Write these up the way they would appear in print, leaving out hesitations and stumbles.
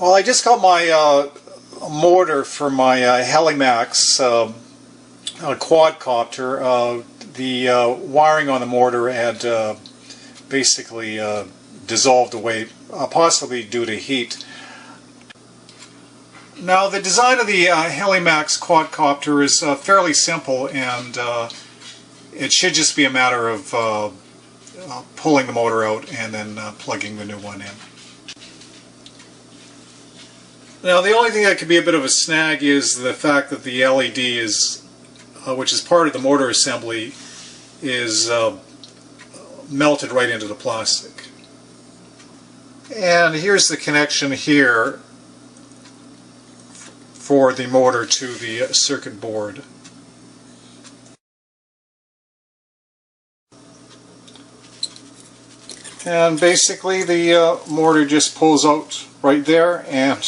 Well, I just got my motor for my Helimax quadcopter. The wiring on the motor had basically dissolved away, possibly due to heat. Now, the design of the Helimax quadcopter is fairly simple, and it should just be a matter of pulling the motor out and then plugging the new one in. Now, the only thing that could be a bit of a snag is the fact that the LED is, which is part of the motor assembly, is melted right into the plastic. And here's the connection here for the motor to the circuit board. And basically the motor just pulls out right there, and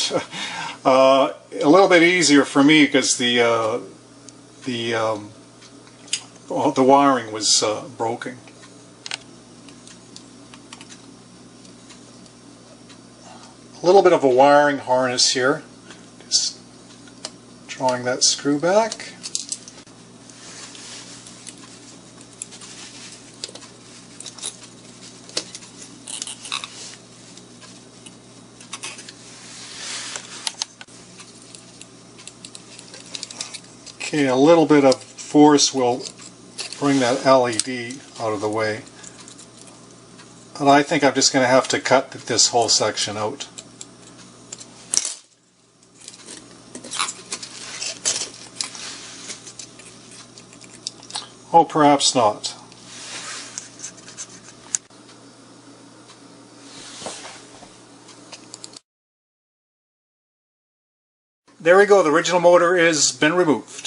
a little bit easier for me because the wiring was broken. A little bit of a wiring harness here. Just drawing that screw back. Okay, a little bit of force will bring that LED out of the way. And I think I'm just going to have to cut this whole section out. Oh, perhaps not. There we go, the original motor has been removed.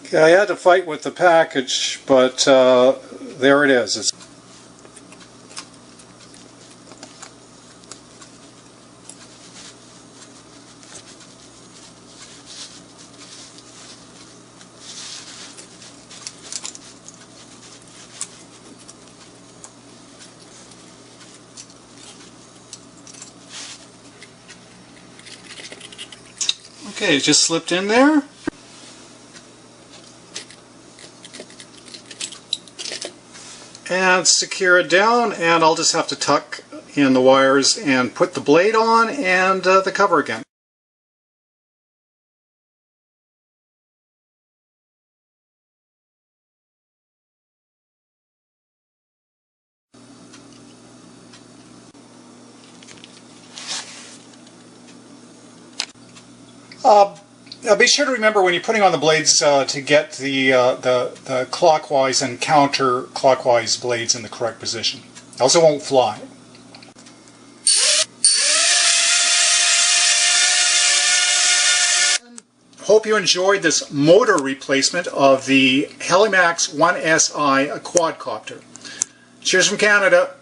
Okay, I had to fight with the package, but there it is. Okay, it just slipped in there. And secure it down, and I'll just have to tuck in the wires and put the blade on and the cover again. Be sure to remember when you're putting on the blades to get the clockwise and counterclockwise blades in the correct position. Else it won't fly. Hope you enjoyed this motor replacement of the Helimax 1SI quadcopter. Cheers from Canada.